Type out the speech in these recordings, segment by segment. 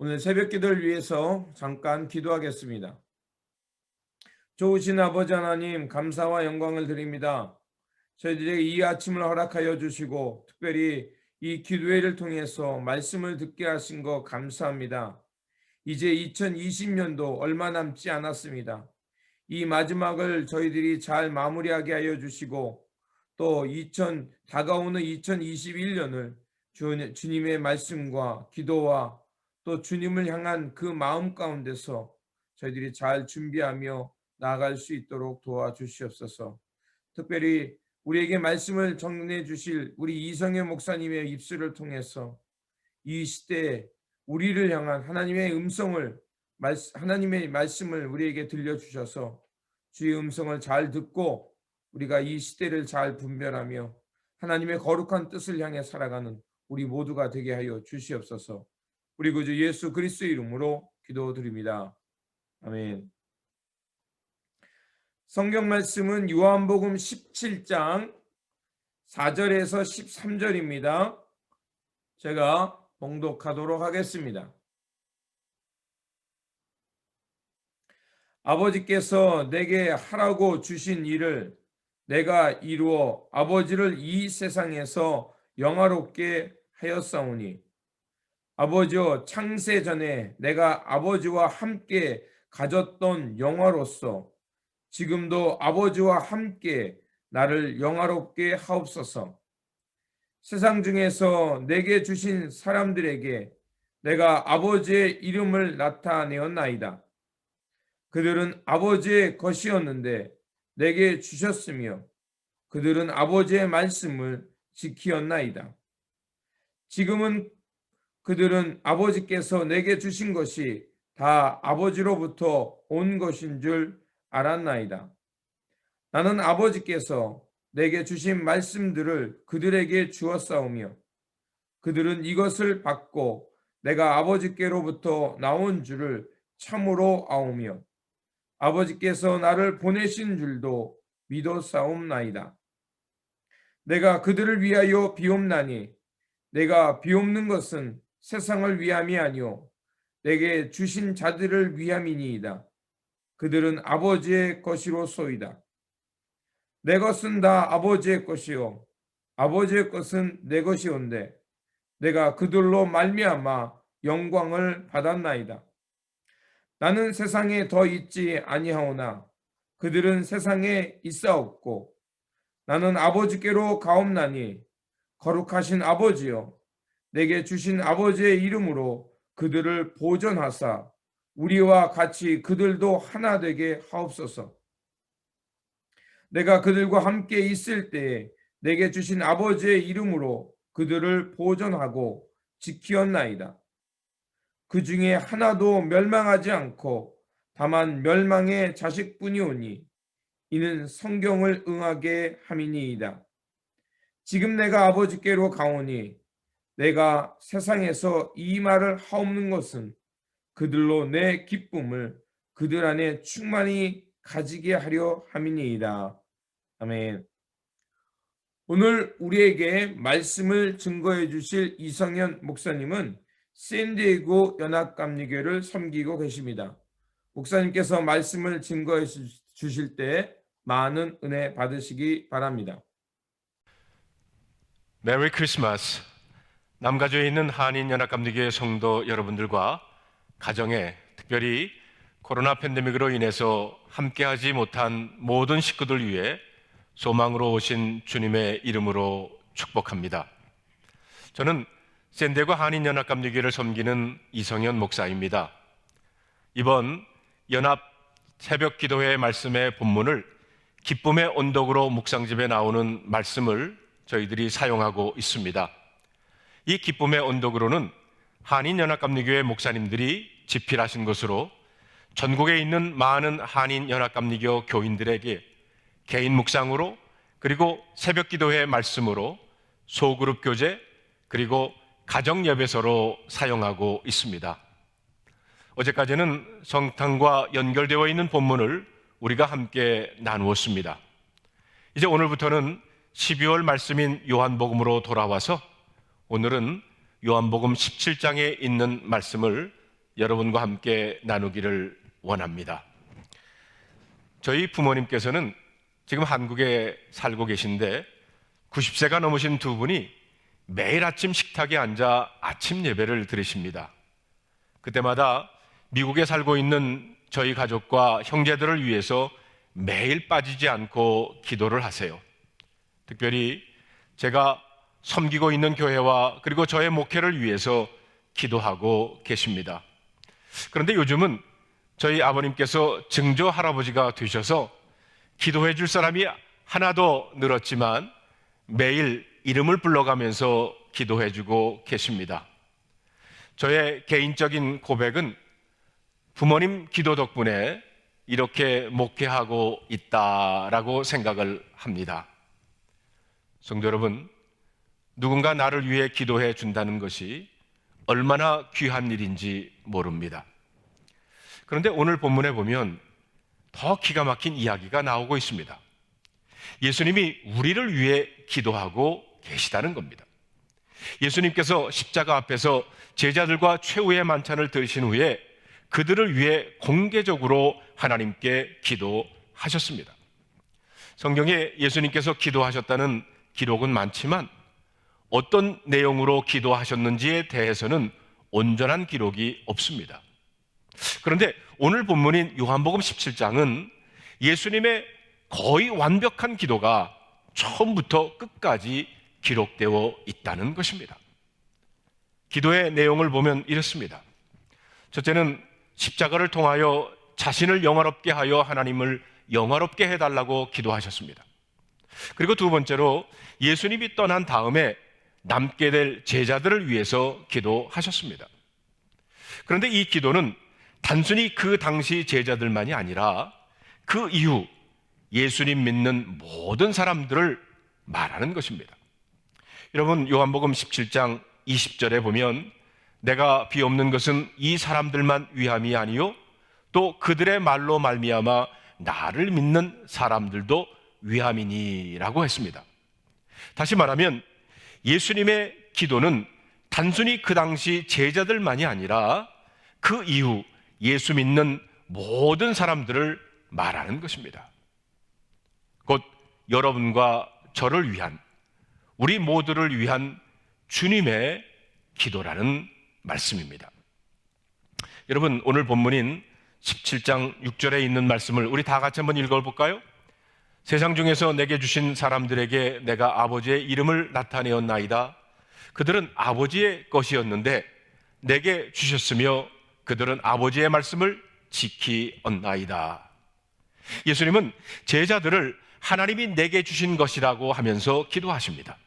오늘 새벽 기도를 위해서 잠깐 기도하겠습니다. 좋으신 아버지 하나님, 감사와 영광을 드립니다. 저희들에게 이 아침을 허락하여 주시고 특별히 이 기도회를 통해서 말씀을 듣게 하신 거 감사합니다. 이제 2020년도 얼마 남지 않았습니다. 이 마지막을 저희들이 잘 마무리하게 하여 주시고 또 다가오는 2021년을 주님의 말씀과 기도와 또 주님을 향한 그 마음 가운데서 저희들이 잘 준비하며 나아갈 수 있도록 도와주시옵소서. 특별히 우리에게 말씀을 전해 주실 우리 이성현 목사님의 입술을 통해서 이 시대에 우리를 향한 하나님의 말씀을 우리에게 들려주셔서 주의 음성을 잘 듣고 우리가 이 시대를 잘 분별하며 하나님의 거룩한 뜻을 향해 살아가는 우리 모두가 되게 하여 주시옵소서. 우리 구주 예수 그리스도의 이름으로 기도드립니다. 아멘. 성경 말씀은 요한복음 17장 4절에서 13절입니다. 제가 봉독하도록 하겠습니다. 아버지께서 내게 하라고 주신 일을 내가 이루어 아버지를 이 세상에서 영화롭게 하였사오니 아버지여, 창세 전에 내가 아버지와 함께 가졌던 영화로서 지금도 아버지와 함께 나를 영화롭게 하옵소서. 세상 중에서 내게 주신 사람들에게 내가 아버지의 이름을 나타내었나이다. 그들은 아버지의 것이었는데 내게 주셨으며 그들은 아버지의 말씀을 지키었나이다. 지금은 그들은 아버지께서 내게 주신 것이 다 아버지로부터 온 것인 줄 알았나이다. 나는 아버지께서 내게 주신 말씀들을 그들에게 주었사오며 그들은 이것을 받고 내가 아버지께로부터 나온 줄을 참으로 아오며 아버지께서 나를 보내신 줄도 믿었사옵나이다. 내가 그들을 위하여 비옵나니 내가 비옵는 것은 세상을 위함이 아니요 내게 주신 자들을 위함이니이다. 그들은 아버지의 것이로소이다. 내 것은 다 아버지의 것이요 아버지의 것은 내 것이온데 내가 그들로 말미암아 영광을 받았나이다. 나는 세상에 더 있지 아니하오나 그들은 세상에 있사옵고 나는 아버지께로 가옵나니 거룩하신 아버지여, 내게 주신 아버지의 이름으로 그들을 보존하사 우리와 같이 그들도 하나 되게 하옵소서. 내가 그들과 함께 있을 때에 내게 주신 아버지의 이름으로 그들을 보존하고 지키었나이다. 그 중에 하나도 멸망하지 않고 다만 멸망의 자식뿐이오니 이는 성경을 응하게 함이니이다. 지금 내가 아버지께로 가오니 내가 세상에서 이 말을 하옵는 것은 그들로 내 기쁨을 그들 안에 충만히 가지게 하려 함이니이다. 아멘. 오늘 우리에게 말씀을 증거해 주실 이성현 목사님은 샌디에고 연합감리교를 섬기고 계십니다. 목사님께서 말씀을 증거해 주실 때 많은 은혜 받으시기 바랍니다. 메리 크리스마스. 남가주에 있는 한인연합감리교회 성도 여러분들과 가정에, 특별히 코로나 팬데믹으로 인해서 함께하지 못한 모든 식구들 위해 소망으로 오신 주님의 이름으로 축복합니다. 저는 샌디에고 한인연합감리교회를 섬기는 이성현 목사입니다. 이번 연합 새벽 기도회 말씀의 본문을 기쁨의 언덕으로 묵상집에 나오는 말씀을 저희들이 사용하고 있습니다. 이 기쁨의 언덕으로는 한인연합감리교회 목사님들이 집필하신 것으로 전국에 있는 많은 한인연합감리교 교인들에게 개인 묵상으로 그리고 새벽 기도회 말씀으로 소그룹 교제 그리고 가정 예배서로 사용하고 있습니다. 어제까지는 성탄과 연결되어 있는 본문을 우리가 함께 나누었습니다. 이제 오늘부터는 12월 말씀인 요한복음으로 돌아와서 오늘은 요한복음 17장에 있는 말씀을 여러분과 함께 나누기를 원합니다. 저희 부모님께서는 지금 한국에 살고 계신데 90세가 넘으신 두 분이 매일 아침 식탁에 앉아 아침 예배를 드리십니다. 그때마다 미국에 살고 있는 저희 가족과 형제들을 위해서 매일 빠지지 않고 기도를 하세요. 특별히 제가 섬기고 있는 교회와 그리고 저의 목회를 위해서 기도하고 계십니다. 그런데 요즘은 저희 아버님께서 증조 할아버지가 되셔서 기도해 줄 사람이 하나도 늘었지만 매일 이름을 불러가면서 기도해 주고 계십니다. 저의 개인적인 고백은 부모님 기도 덕분에 이렇게 목회하고 있다라고 생각을 합니다. 성도 여러분, 누군가 나를 위해 기도해 준다는 것이 얼마나 귀한 일인지 모릅니다. 그런데 오늘 본문에 보면 더 기가 막힌 이야기가 나오고 있습니다. 예수님이 우리를 위해 기도하고 계시다는 겁니다. 예수님께서 십자가 앞에서 제자들과 최후의 만찬을 드신 후에 그들을 위해 공개적으로 하나님께 기도하셨습니다. 성경에 예수님께서 기도하셨다는 기록은 많지만 어떤 내용으로 기도하셨는지에 대해서는 온전한 기록이 없습니다. 그런데 오늘 본문인 요한복음 17장은 예수님의 거의 완벽한 기도가 처음부터 끝까지 기록되어 있다는 것입니다. 기도의 내용을 보면 이렇습니다. 첫째는 십자가를 통하여 자신을 영화롭게 하여 하나님을 영화롭게 해달라고 기도하셨습니다. 그리고 두 번째로 예수님이 떠난 다음에 남게 될 제자들을 위해서 기도하셨습니다. 그런데 이 기도는 단순히 그 당시 제자들만이 아니라 그 이후 예수님 믿는 모든 사람들을 말하는 것입니다. 여러분, 요한복음 17장 20절에 보면 내가 비옵는 것은 이 사람들만 위함이 아니요 또 그들의 말로 말미암아 나를 믿는 사람들도 위함이니라고 했습니다. 다시 말하면 예수님의 기도는 단순히 그 당시 제자들만이 아니라 그 이후 예수 믿는 모든 사람들을 말하는 것입니다. 곧 여러분과 저를 위한, 우리 모두를 위한 주님의 기도라는 말씀입니다. 여러분, 오늘 본문인 17장 6절에 있는 말씀을 우리 다 같이 한번 읽어볼까요? 세상 중에서 내게 주신 사람들에게 내가 아버지의 이름을 나타내었나이다. 그들은 아버지의 것이었는데 내게 주셨으며 그들은 아버지의 말씀을 지키었나이다. 예수님은 제자들을 하나님이 내게 주신 것이라고 하면서 기도하십니다.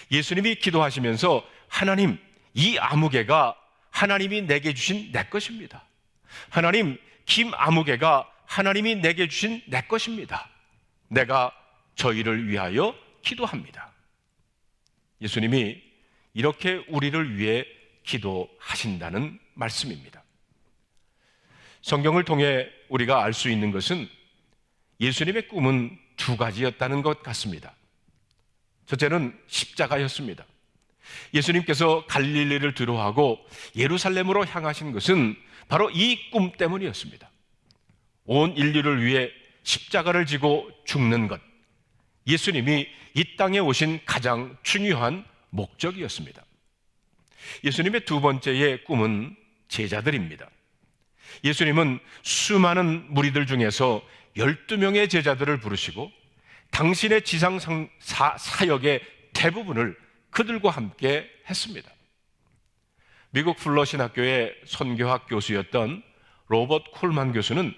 예수님이 기도하시면서 하나님, 이 아무개가 하나님이 내게 주신 내 것입니다. 하나님, 김 아무개가 하나님이 내게 주신 내 것입니다. 내가 저희를 위하여 기도합니다. 예수님이 이렇게 우리를 위해 기도하신다는 말씀입니다. 성경을 통해 우리가 알 수 있는 것은 예수님의 꿈은 두 가지였다는 것 같습니다. 첫째는 십자가였습니다. 예수님께서 갈릴리를 두루하고 예루살렘으로 향하신 것은 바로 이 꿈 때문이었습니다. 온 인류를 위해 십자가를 지고 죽는 것, 예수님이 이 땅에 오신 가장 중요한 목적이었습니다. 예수님의 두 번째의 꿈은 제자들입니다. 예수님은 수많은 무리들 중에서 12명의 제자들을 부르시고 당신의 지상 사역의 대부분을 그들과 함께 했습니다. 미국 플러 신학교의 선교학 교수였던 로버트 콜만 교수는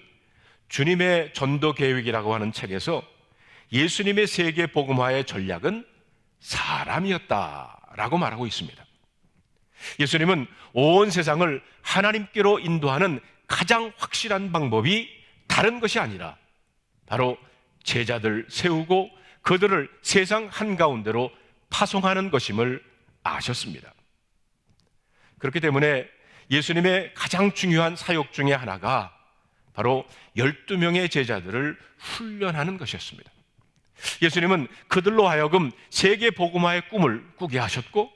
주님의 전도 계획이라고 하는 책에서 예수님의 세계 복음화의 전략은 사람이었다라고 말하고 있습니다. 예수님은 온 세상을 하나님께로 인도하는 가장 확실한 방법이 다른 것이 아니라 바로 제자들 세우고 그들을 세상 한가운데로 파송하는 것임을 아셨습니다. 그렇기 때문에 예수님의 가장 중요한 사역 중에 하나가 바로 12명의 제자들을 훈련하는 것이었습니다. 예수님은 그들로 하여금 세계 복음화의 꿈을 꾸게 하셨고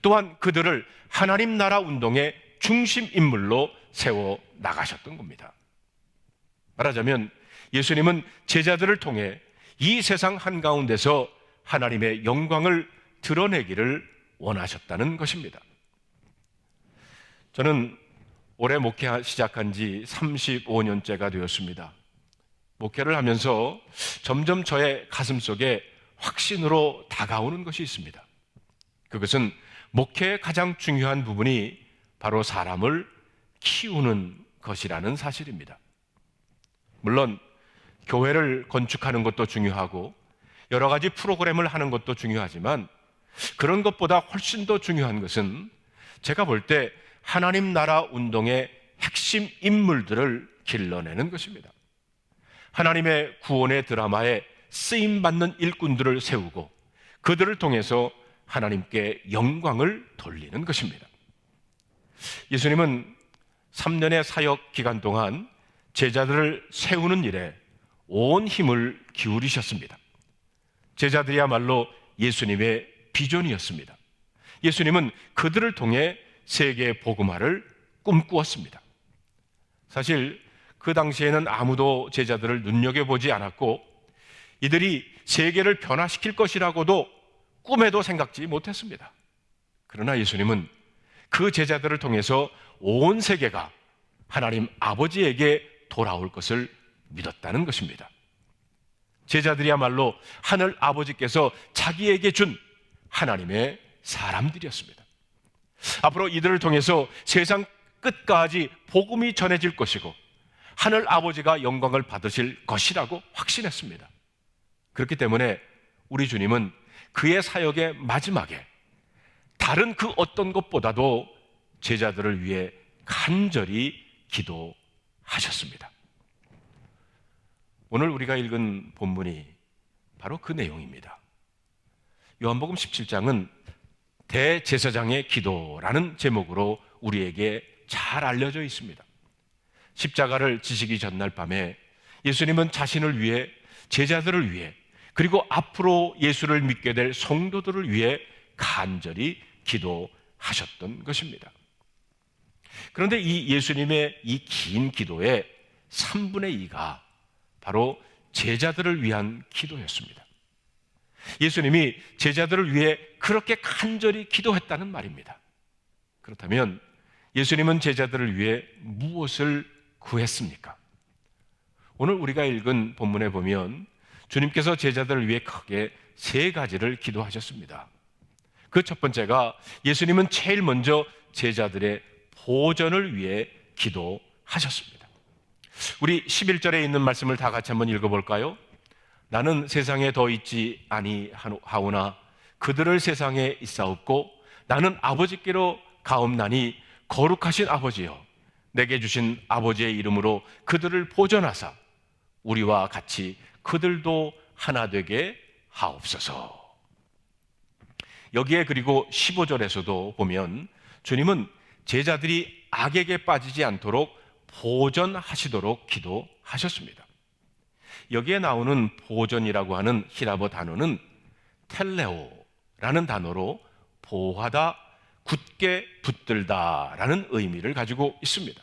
또한 그들을 하나님 나라 운동의 중심 인물로 세워 나가셨던 겁니다. 말하자면 예수님은 제자들을 통해 이 세상 한가운데서 하나님의 영광을 드러내기를 원하셨다는 것입니다. 저는 올해 목회 시작한 지 35년째가 되었습니다. 목회를 하면서 점점 저의 가슴 속에 확신으로 다가오는 것이 있습니다. 그것은 목회의 가장 중요한 부분이 바로 사람을 키우는 것이라는 사실입니다. 물론 교회를 건축하는 것도 중요하고 여러 가지 프로그램을 하는 것도 중요하지만 그런 것보다 훨씬 더 중요한 것은 제가 볼 때 하나님 나라 운동의 핵심 인물들을 길러내는 것입니다. 하나님의 구원의 드라마에 쓰임받는 일꾼들을 세우고 그들을 통해서 하나님께 영광을 돌리는 것입니다. 예수님은 3년의 사역 기간 동안 제자들을 세우는 일에 온 힘을 기울이셨습니다. 제자들이야말로 예수님의 비전이었습니다. 예수님은 그들을 통해 세계 복음화를 꿈꾸었습니다. 사실 그 당시에는 아무도 제자들을 눈여겨보지 않았고 이들이 세계를 변화시킬 것이라고도 꿈에도 생각지 못했습니다. 그러나 예수님은 그 제자들을 통해서 온 세계가 하나님 아버지에게 돌아올 것을 믿었다는 것입니다. 제자들이야말로 하늘 아버지께서 자기에게 준 하나님의 사람들이었습니다. 앞으로 이들을 통해서 세상 끝까지 복음이 전해질 것이고 하늘 아버지가 영광을 받으실 것이라고 확신했습니다. 그렇기 때문에 우리 주님은 그의 사역의 마지막에 다른 그 어떤 것보다도 제자들을 위해 간절히 기도하셨습니다. 오늘 우리가 읽은 본문이 바로 그 내용입니다. 요한복음 17장은 대제사장의 기도라는 제목으로 우리에게 잘 알려져 있습니다. 십자가를 지시기 전날 밤에 예수님은 자신을 위해, 제자들을 위해, 그리고 앞으로 예수를 믿게 될 성도들을 위해 간절히 기도하셨던 것입니다. 그런데 이 예수님의 이 긴 기도의 3분의 2가 바로 제자들을 위한 기도였습니다. 예수님이 제자들을 위해 그렇게 간절히 기도했다는 말입니다. 그렇다면 예수님은 제자들을 위해 무엇을 구했습니까? 오늘 우리가 읽은 본문에 보면 주님께서 제자들을 위해 크게 3가지를 기도하셨습니다. 그 첫 번째가 예수님은 제일 먼저 제자들의 보전을 위해 기도하셨습니다. 우리 11절에 있는 말씀을 다 같이 한번 읽어볼까요? 나는 세상에 더 있지 아니하오나 그들을 세상에 있사옵고 나는 아버지께로 가옵나니 거룩하신 아버지여 내게 주신 아버지의 이름으로 그들을 보전하사 우리와 같이 그들도 하나 되게 하옵소서. 여기에 그리고 15절에서도 보면 주님은 제자들이 악에게 빠지지 않도록 보전하시도록 기도하셨습니다. 여기에 나오는 보전이라고 하는 히라보 단어는 텔레오라는 단어로 보호하다, 굳게 붙들다라는 의미를 가지고 있습니다.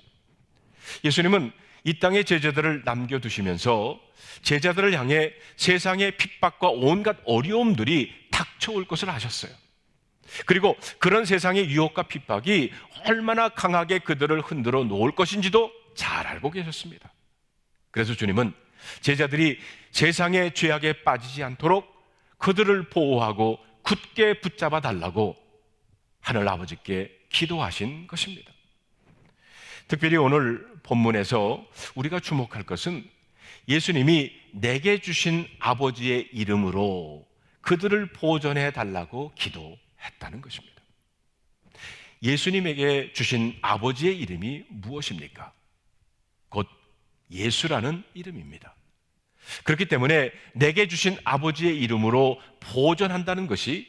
예수님은 이 땅에 제자들을 남겨두시면서 제자들을 향해 세상의 핍박과 온갖 어려움들이 닥쳐올 것을 아셨어요. 그리고 그런 세상의 유혹과 핍박이 얼마나 강하게 그들을 흔들어 놓을 것인지도 잘 알고 계셨습니다. 그래서 주님은 제자들이 세상의 죄악에 빠지지 않도록 그들을 보호하고 굳게 붙잡아 달라고 하늘 아버지께 기도하신 것입니다. 특별히 오늘 본문에서 우리가 주목할 것은 예수님이 내게 주신 아버지의 이름으로 그들을 보존해 달라고 기도했다는 것입니다. 예수님에게 주신 아버지의 이름이 무엇입니까? 곧 예수라는 이름입니다. 그렇기 때문에 내게 주신 아버지의 이름으로 보존한다는 것이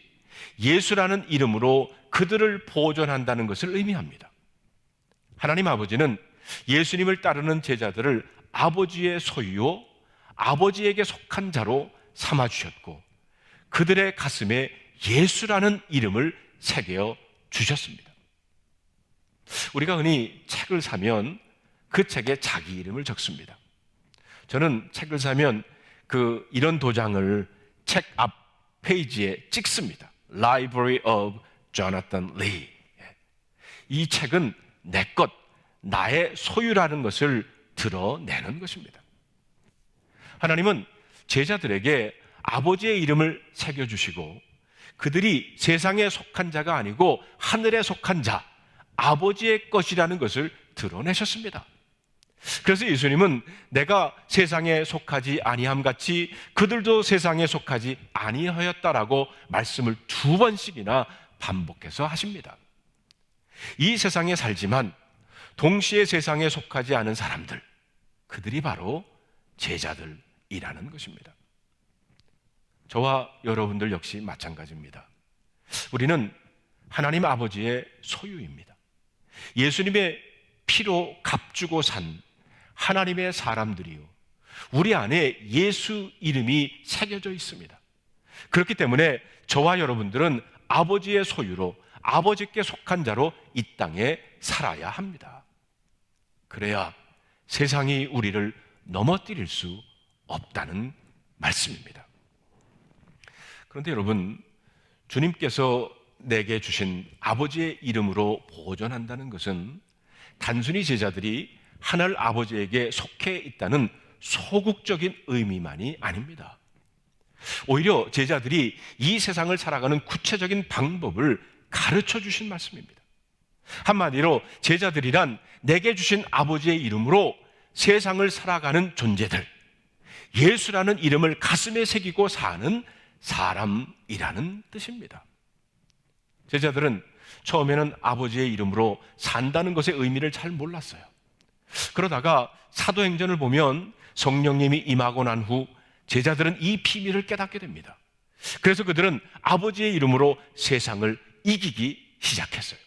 예수라는 이름으로 그들을 보존한다는 것을 의미합니다. 하나님 아버지는 예수님을 따르는 제자들을 아버지의 소유요, 아버지에게 속한 자로 삼아주셨고 그들의 가슴에 예수라는 이름을 새겨 주셨습니다. 우리가 흔히 책을 사면 그 책에 자기 이름을 적습니다. 저는 책을 사면 이런 도장을 책 앞 페이지에 찍습니다. Library of Jonathan Lee. 이 책은 내 것, 나의 소유라는 것을 드러내는 것입니다. 하나님은 제자들에게 아버지의 이름을 새겨주시고 그들이 세상에 속한 자가 아니고 하늘에 속한 자, 아버지의 것이라는 것을 드러내셨습니다. 그래서 예수님은 내가 세상에 속하지 아니함 같이 그들도 세상에 속하지 아니하였다라고 말씀을 2번씩이나 반복해서 하십니다. 이 세상에 살지만 동시에 세상에 속하지 않은 사람들, 그들이 바로 제자들이라는 것입니다. 저와 여러분들 역시 마찬가지입니다. 우리는 하나님 아버지의 소유입니다. 예수님의 피로 값주고 산 하나님의 사람들이요, 우리 안에 예수 이름이 새겨져 있습니다. 그렇기 때문에 저와 여러분들은 아버지의 소유로, 아버지께 속한 자로 이 땅에 살아야 합니다. 그래야 세상이 우리를 넘어뜨릴 수 없다는 말씀입니다. 그런데 여러분, 주님께서 내게 주신 아버지의 이름으로 보존한다는 것은 단순히 제자들이 하늘 아버지에게 속해 있다는 소극적인 의미만이 아닙니다. 오히려 제자들이 이 세상을 살아가는 구체적인 방법을 가르쳐 주신 말씀입니다. 한마디로 제자들이란 내게 주신 아버지의 이름으로 세상을 살아가는 존재들, 예수라는 이름을 가슴에 새기고 사는 사람이라는 뜻입니다. 제자들은 처음에는 아버지의 이름으로 산다는 것의 의미를 잘 몰랐어요. 그러다가 사도행전을 보면 성령님이 임하고 난 후 제자들은 이 비밀을 깨닫게 됩니다. 그래서 그들은 아버지의 이름으로 세상을 이기기 시작했어요.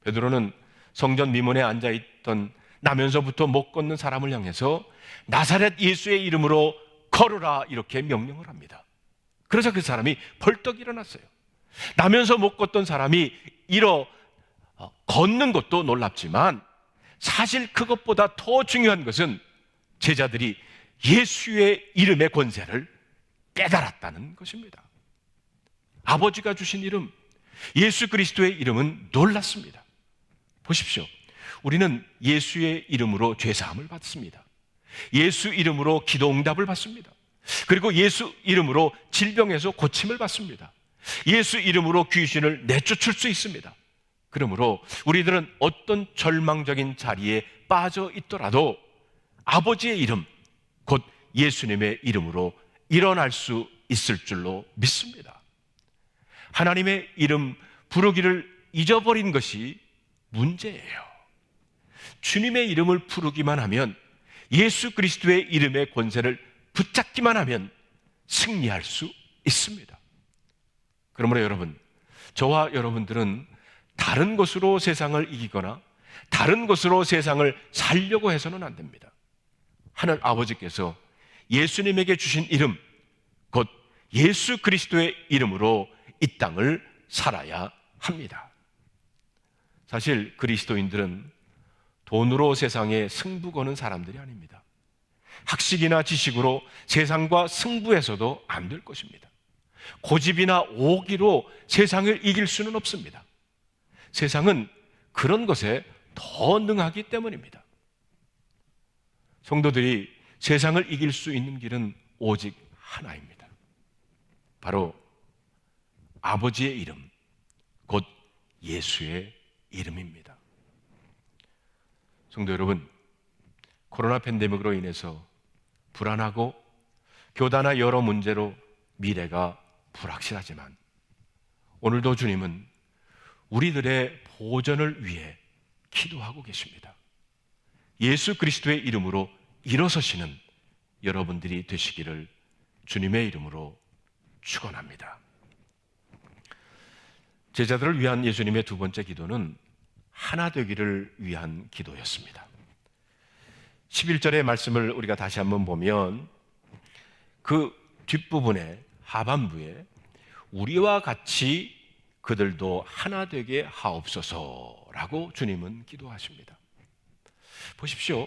베드로는 성전 미문에 앉아있던 나면서부터 못 걷는 사람을 향해서 나사렛 예수의 이름으로 걸으라, 이렇게 명령을 합니다. 그래서 그 사람이 벌떡 일어났어요. 나면서 못 걷던 사람이 걷는 것도 놀랍지만 사실 그것보다 더 중요한 것은 제자들이 예수의 이름의 권세를 깨달았다는 것입니다. 아버지가 주신 이름, 예수 그리스도의 이름은 놀랐습니다. 보십시오. 우리는 예수의 이름으로 죄사함을 받습니다. 예수 이름으로 기도응답을 받습니다. 그리고 예수 이름으로 질병에서 고침을 받습니다. 예수 이름으로 귀신을 내쫓을 수 있습니다. 그러므로 우리들은 어떤 절망적인 자리에 빠져 있더라도 아버지의 이름, 곧 예수님의 이름으로 일어날 수 있을 줄로 믿습니다. 하나님의 이름 부르기를 잊어버린 것이 문제예요. 주님의 이름을 부르기만 하면, 예수 그리스도의 이름의 권세를 붙잡기만 하면 승리할 수 있습니다. 그러므로 여러분, 저와 여러분들은 다른 것으로 세상을 이기거나 다른 것으로 세상을 살려고 해서는 안 됩니다. 하늘 아버지께서 예수님에게 주신 이름, 곧 예수 그리스도의 이름으로 이 땅을 살아야 합니다. 사실 그리스도인들은 돈으로 세상에 승부 거는 사람들이 아닙니다. 학식이나 지식으로 세상과 승부해서도 안 될 것입니다. 고집이나 오기로 세상을 이길 수는 없습니다. 세상은 그런 것에 더 능하기 때문입니다. 성도들이 세상을 이길 수 있는 길은 오직 하나입니다. 바로 아버지의 이름, 곧 예수의 이름입니다. 성도 여러분, 코로나 팬데믹으로 인해서 불안하고 교단화 여러 문제로 미래가 불확실하지만 오늘도 주님은 우리들의 보전을 위해 기도하고 계십니다. 예수 그리스도의 이름으로 일어서시는 여러분들이 되시기를 주님의 이름으로 축원합니다. 제자들을 위한 예수님의 두 번째 기도는 하나 되기를 위한 기도였습니다. 11절의 말씀을 우리가 다시 한번 보면 그 뒷부분에, 하반부에 우리와 같이 그들도 하나 되게 하옵소서라고 라고 주님은 기도하십니다. 보십시오.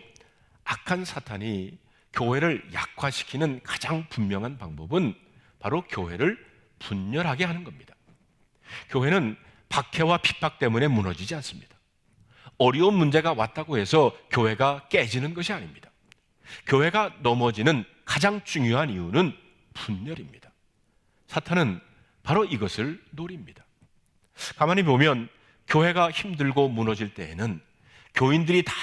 악한 사탄이 교회를 약화시키는 가장 분명한 방법은 바로 교회를 분열하게 하는 겁니다. 교회는 박해와 핍박 때문에 무너지지 않습니다. 어려운 문제가 왔다고 해서 교회가 깨지는 것이 아닙니다. 교회가 넘어지는 가장 중요한 이유는 분열입니다. 사탄은 바로 이것을 노립니다. 가만히 보면 교회가 힘들고 무너질 때에는 교인들이 다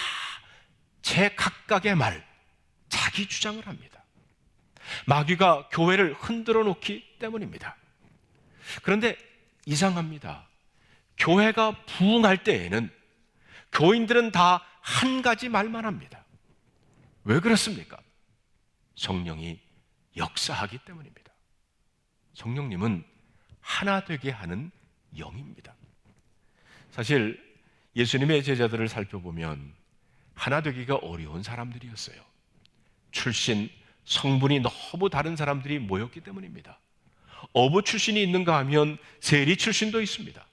제 각각의 말, 자기 주장을 합니다. 마귀가 교회를 흔들어 놓기 때문입니다. 그런데 이상합니다. 교회가 부흥할 때에는 교인들은 다 한 가지 말만 합니다. 왜 그렇습니까? 성령이 역사하기 때문입니다. 성령님은 하나 되게 하는 영입니다. 사실 예수님의 제자들을 살펴보면 하나 되기가 어려운 사람들이었어요. 출신, 성분이 너무 다른 사람들이 모였기 때문입니다. 어부 출신이 있는가 하면 세리 출신도 있습니다.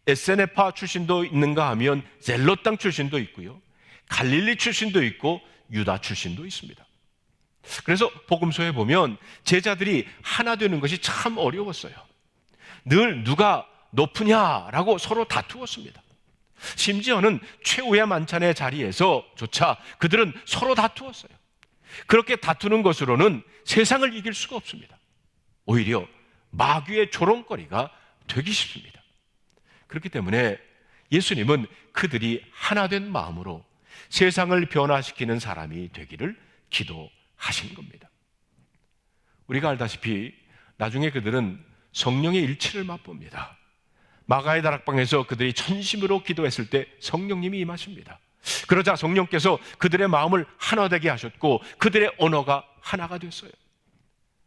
에세네파 출신도 있는가 하면 젤롯 땅 출신도 있고요. 갈릴리 출신도 있고 유다 출신도 있습니다. 그래서 복음서에 보면 제자들이 하나 되는 것이 참 어려웠어요. 늘 누가 높으냐라고 서로 다투었습니다. 심지어는 최후의 만찬의 자리에서조차 그들은 서로 다투었어요. 그렇게 다투는 것으로는 세상을 이길 수가 없습니다. 오히려 마귀의 조롱거리가 되기 쉽습니다. 그렇기 때문에 예수님은 그들이 하나된 마음으로 세상을 변화시키는 사람이 되기를 기도하신 겁니다. 우리가 알다시피 나중에 그들은 성령의 일치를 맛봅니다. 마가의 다락방에서 그들이 전심으로 기도했을 때 성령님이 임하십니다. 그러자 성령께서 그들의 마음을 하나 되게 하셨고 그들의 언어가 하나가 됐어요.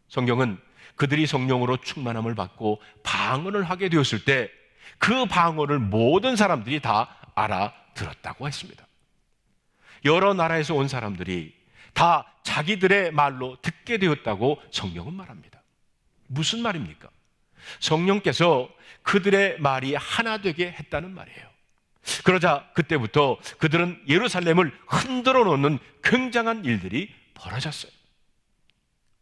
성경은 그들이 성령으로 충만함을 받고 방언을 하게 되었을 때 그 방언을 모든 사람들이 다 알아들었다고 했습니다. 여러 나라에서 온 사람들이 다 자기들의 말로 듣게 되었다고 성경은 말합니다. 무슨 말입니까? 성령께서 그들의 말이 하나 되게 했다는 말이에요. 그러자 그때부터 그들은 예루살렘을 흔들어 놓는 굉장한 일들이 벌어졌어요.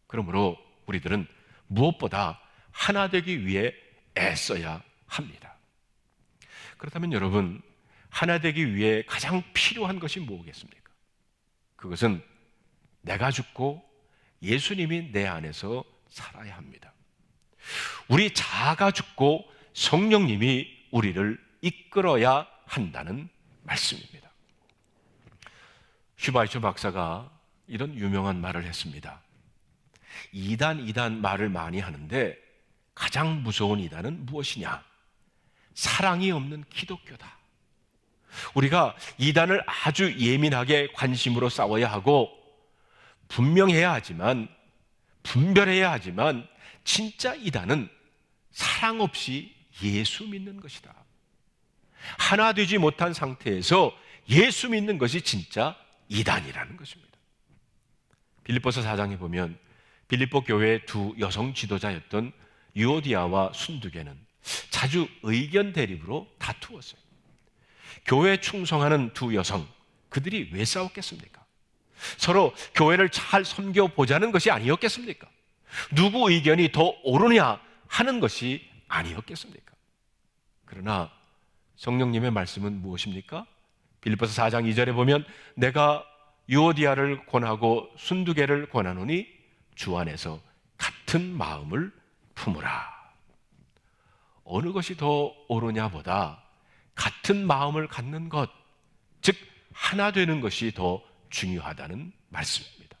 그러므로 우리들은 무엇보다 하나 되기 위해 애써야 합니다. 그렇다면 여러분, 하나 되기 위해 가장 필요한 것이 뭐겠습니까? 그것은 내가 죽고 예수님이 내 안에서 살아야 합니다. 우리 자아가 죽고 성령님이 우리를 이끌어야 한다는 말씀입니다. 슈바이처 박사가 이런 유명한 말을 했습니다. 이단 말을 많이 하는데 가장 무서운 이단은 무엇이냐? 사랑이 없는 기독교다. 우리가 이단을 아주 예민하게 관심으로 싸워야 하고 분명해야 하지만, 분별해야 하지만 진짜 이단은 사랑 없이 예수 믿는 것이다. 하나 되지 못한 상태에서 예수 믿는 것이 진짜 이단이라는 것입니다. 빌립보서 4장에 보면 빌립보 교회의 두 여성 지도자였던 유오디아와 순두개는 자주 의견 대립으로 다투었어요. 교회에 충성하는 두 여성, 그들이 왜 싸웠겠습니까? 서로 교회를 잘 섬겨보자는 것이 아니었겠습니까? 누구 의견이 더 옳으냐 하는 것이 아니었겠습니까? 그러나 성령님의 말씀은 무엇입니까? 빌립보서 4장 2절에 보면 내가 유오디아를 권하고 순두개를 권하노니 주 안에서 같은 마음을 품으라. 어느 것이 더 옳으냐 보다 같은 마음을 갖는 것, 즉 하나 되는 것이 더 중요하다는 말씀입니다.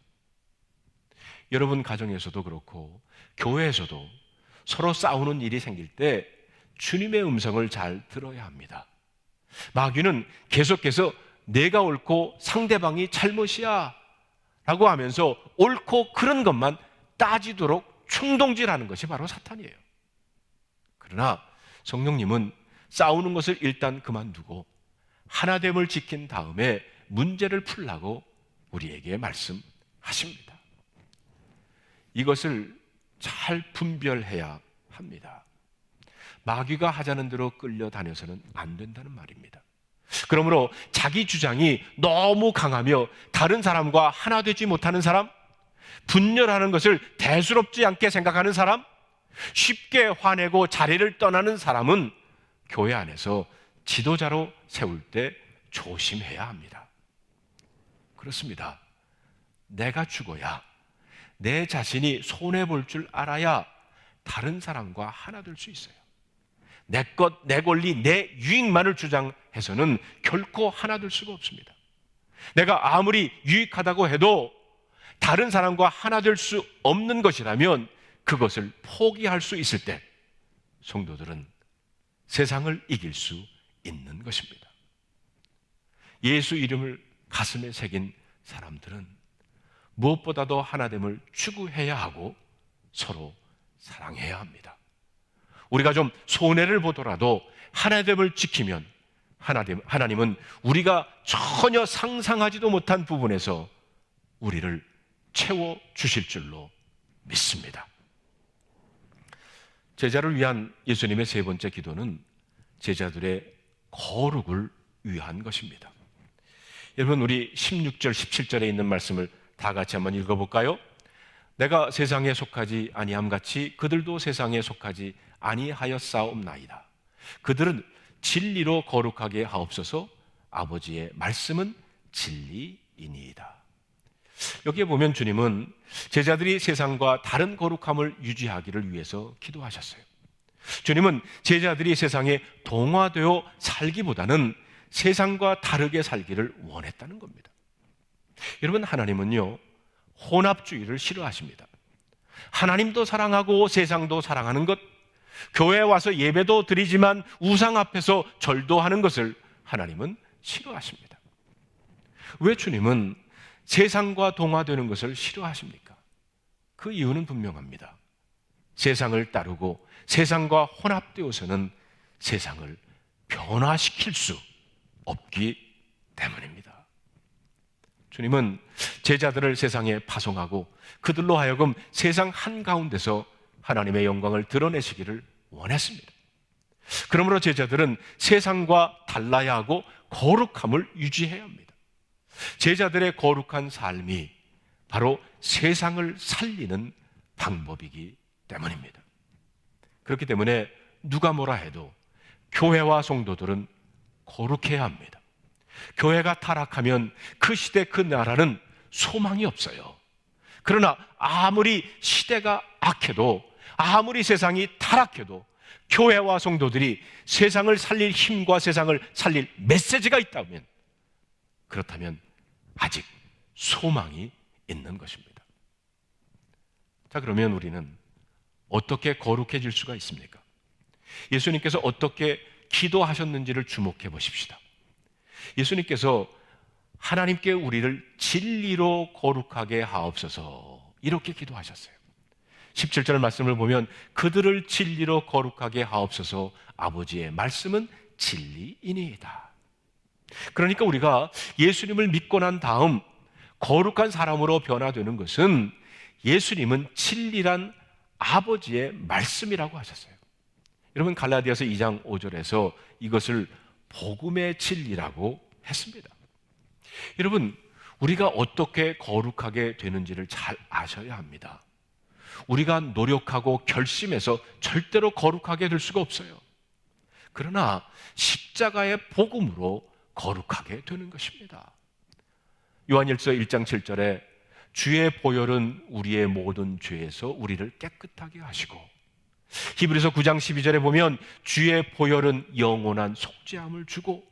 여러분 가정에서도 그렇고 교회에서도 서로 싸우는 일이 생길 때 주님의 음성을 잘 들어야 합니다. 마귀는 계속해서 내가 옳고 상대방이 잘못이야 라고 하면서 옳고 그런 것만 따지도록 충동질하는 것이 바로 사탄이에요. 그러나 성령님은 싸우는 것을 일단 그만두고 하나됨을 지킨 다음에 문제를 풀라고 우리에게 말씀하십니다. 이것을 잘 분별해야 합니다. 마귀가 하자는 대로 끌려다녀서는 안 된다는 말입니다. 그러므로 자기 주장이 너무 강하며 다른 사람과 하나 되지 못하는 사람, 분열하는 것을 대수롭지 않게 생각하는 사람, 쉽게 화내고 자리를 떠나는 사람은 교회 안에서 지도자로 세울 때 조심해야 합니다. 그렇습니다. 내가 죽어야, 내 자신이 손해볼 줄 알아야 다른 사람과 하나 될 수 있어요. 내 것, 내 권리, 내 유익만을 주장해서는 결코 하나 될 수가 없습니다. 내가 아무리 유익하다고 해도 다른 사람과 하나 될 수 없는 것이라면 그것을 포기할 수 있을 때 성도들은 세상을 이길 수 있는 것입니다. 예수 이름을 가슴에 새긴 사람들은 무엇보다도 하나됨을 추구해야 하고 서로 사랑해야 합니다. 우리가 좀 손해를 보더라도 하나됨을 지키면 하나님은 우리가 전혀 상상하지도 못한 부분에서 우리를 채워주실 줄로 믿습니다. 제자를 위한 예수님의 세 번째 기도는 제자들의 거룩을 위한 것입니다. 여러분, 우리 16절, 17절에 있는 말씀을 다 같이 한번 읽어볼까요? 내가 세상에 속하지 아니함같이 그들도 세상에 속하지 아니하였사옵나이다. 그들은 진리로 거룩하게 하옵소서. 아버지의 말씀은 진리이니이다. 여기에 보면 주님은 제자들이 세상과 다른 거룩함을 유지하기를 위해서 기도하셨어요. 주님은 제자들이 세상에 동화되어 살기보다는 세상과 다르게 살기를 원했다는 겁니다. 여러분, 하나님은요, 혼합주의를 싫어하십니다. 하나님도 사랑하고 세상도 사랑하는 것, 교회에 와서 예배도 드리지만 우상 앞에서 절도 하는 것을 하나님은 싫어하십니다. 왜 주님은 세상과 동화되는 것을 싫어하십니까? 그 이유는 분명합니다. 세상을 따르고 세상과 혼합되어서는 세상을 변화시킬 수 없기 때문입니다. 주님은 제자들을 세상에 파송하고 그들로 하여금 세상 한가운데서 하나님의 영광을 드러내시기를 원했습니다. 그러므로 제자들은 세상과 달라야 하고 거룩함을 유지해야 합니다. 제자들의 거룩한 삶이 바로 세상을 살리는 방법이기 때문입니다. 그렇기 때문에 누가 뭐라 해도 교회와 성도들은 거룩해야 합니다. 교회가 타락하면 그 시대 그 나라는 소망이 없어요. 그러나 아무리 시대가 악해도, 아무리 세상이 타락해도 교회와 성도들이 세상을 살릴 힘과 세상을 살릴 메시지가 있다면, 그렇다면 아직 소망이 있는 것입니다. 자, 그러면 우리는 어떻게 거룩해질 수가 있습니까? 예수님께서 어떻게 기도하셨는지를 주목해 보십시다. 예수님께서 하나님께 우리를 진리로 거룩하게 하옵소서, 이렇게 기도하셨어요. 17절 말씀을 보면 그들을 진리로 거룩하게 하옵소서. 아버지의 말씀은 진리이니이다. 그러니까 우리가 예수님을 믿고 난 다음 거룩한 사람으로 변화되는 것은 예수님은 진리란 아버지의 말씀이라고 하셨어요. 여러분, 갈라디아서 2장 5절에서 이것을 복음의 진리라고 했습니다. 여러분, 우리가 어떻게 거룩하게 되는지를 잘 아셔야 합니다. 우리가 노력하고 결심해서 절대로 거룩하게 될 수가 없어요. 그러나 십자가의 복음으로 거룩하게 되는 것입니다. 요한일서 1장 7절에 주의 보혈은 우리의 모든 죄에서 우리를 깨끗하게 하시고, 히브리서 9장 12절에 보면 주의 보혈은 영원한 속죄함을 주고,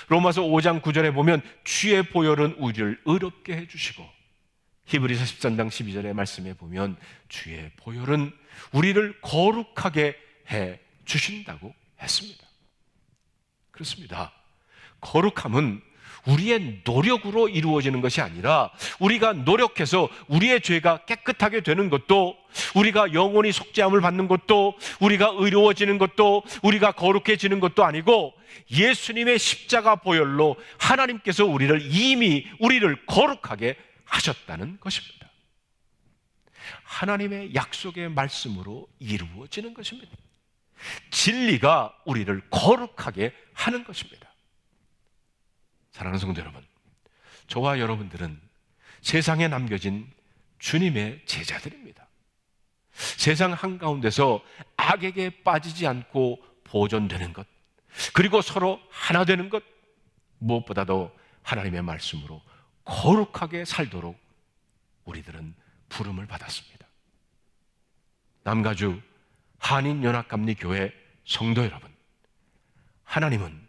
로마서 5장 9절에 보면 주의 보혈은 우리를 의롭게 해주시고, 히브리서 13장 12절의 말씀에 보면 주의 보혈은 우리를 거룩하게 해주신다고 했습니다. 그렇습니다. 거룩함은 우리의 노력으로 이루어지는 것이 아니라 우리가 노력해서 우리의 죄가 깨끗하게 되는 것도, 우리가 영원히 속죄함을 받는 것도, 우리가 의로워지는 것도, 우리가 거룩해지는 것도 아니고 예수님의 십자가 보혈로 하나님께서 이미 우리를 거룩하게 하셨다는 것입니다. 하나님의 약속의 말씀으로 이루어지는 것입니다. 진리가 우리를 거룩하게 하는 것입니다. 사랑하는 성도 여러분, 저와 여러분들은 세상에 남겨진 주님의 제자들입니다. 세상 한가운데서 악에게 빠지지 않고 보존되는 것, 그리고 서로 하나 되는 것, 무엇보다도 하나님의 말씀으로 거룩하게 살도록 우리들은 부름을 받았습니다. 남가주 한인연합감리교회 성도 여러분, 하나님은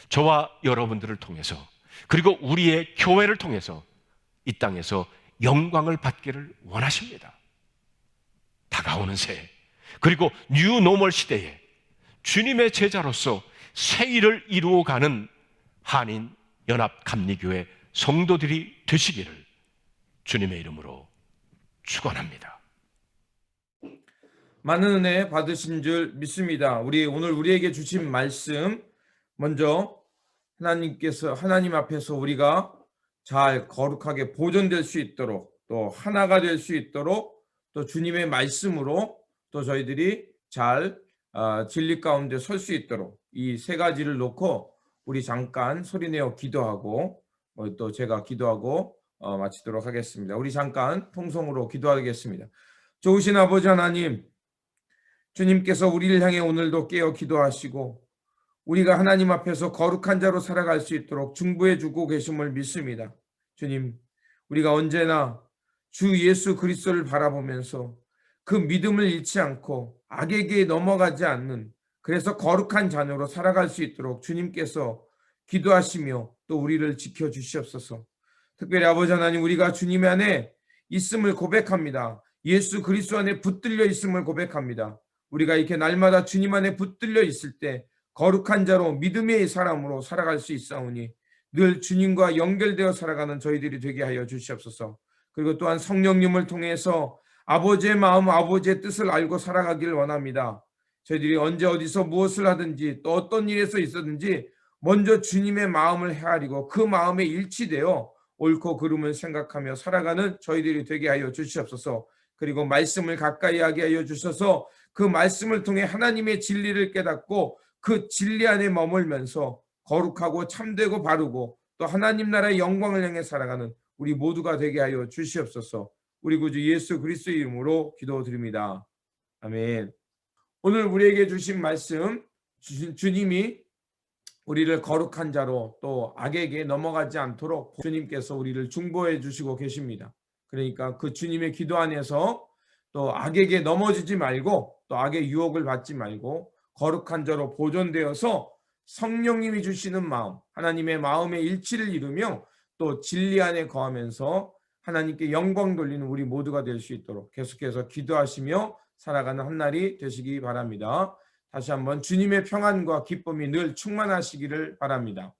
저와 여러분들을 통해서, 그리고 우리의 교회를 통해서 이 땅에서 영광을 받기를 원하십니다. 다가오는 새해, 그리고 뉴 노멀 시대에 주님의 제자로서 새 일을 이루어가는 한인연합감리교회 성도들이 되시기를 주님의 이름으로 축원합니다. 많은 은혜 받으신 줄 믿습니다. 오늘 우리에게 주신 말씀, 먼저 하나님 앞에서 우리가 잘 거룩하게 보존될 수 있도록, 또 하나가 될 수 있도록, 또 주님의 말씀으로 또 저희들이 잘 진리 가운데 설 수 있도록, 이 세 가지를 놓고 우리 잠깐 소리내어 기도하고 또 제가 기도하고 마치도록 하겠습니다. 우리 잠깐 통성으로 기도하겠습니다. 좋으신 아버지 하나님, 주님께서 우리를 향해 오늘도 깨어 기도하시고 우리가 하나님 앞에서 거룩한 자로 살아갈 수 있도록 중보해 주고 계심을 믿습니다. 주님, 우리가 언제나 주 예수 그리스도를 바라보면서 그 믿음을 잃지 않고 악에게 넘어가지 않는, 그래서 거룩한 자녀로 살아갈 수 있도록 주님께서 기도하시며 또 우리를 지켜주시옵소서. 특별히 아버지 하나님, 우리가 주님 안에 있음을 고백합니다. 예수 그리스도 안에 붙들려 있음을 고백합니다. 우리가 이렇게 날마다 주님 안에 붙들려 있을 때 거룩한 자로 믿음의 사람으로 살아갈 수 있사오니 늘 주님과 연결되어 살아가는 저희들이 되게 하여 주시옵소서. 그리고 또한 성령님을 통해서 아버지의 마음, 아버지의 뜻을 알고 살아가기를 원합니다. 저희들이 언제 어디서 무엇을 하든지 또 어떤 일에서 있었든지 먼저 주님의 마음을 헤아리고 그 마음에 일치되어 옳고 그름을 생각하며 살아가는 저희들이 되게 하여 주시옵소서. 그리고 말씀을 가까이 하게 하여 주셔서 그 말씀을 통해 하나님의 진리를 깨닫고 그 진리 안에 머물면서 거룩하고 참되고 바르고 또 하나님 나라의 영광을 향해 살아가는 우리 모두가 되게 하여 주시옵소서. 우리 구주 예수 그리스도의 이름으로 기도드립니다. 아멘. 오늘 우리에게 주신 말씀, 주님이 우리를 거룩한 자로 또 악에게 넘어가지 않도록 주님께서 우리를 중보해 주시고 계십니다. 그러니까 그 주님의 기도 안에서 또 악에게 넘어지지 말고 또 악의 유혹을 받지 말고 거룩한 자로 보존되어서 성령님이 주시는 마음, 하나님의 마음의 일치를 이루며 또 진리 안에 거하면서 하나님께 영광 돌리는 우리 모두가 될 수 있도록 계속해서 기도하시며 살아가는 한 날이 되시기 바랍니다. 다시 한번 주님의 평안과 기쁨이 늘 충만하시기를 바랍니다.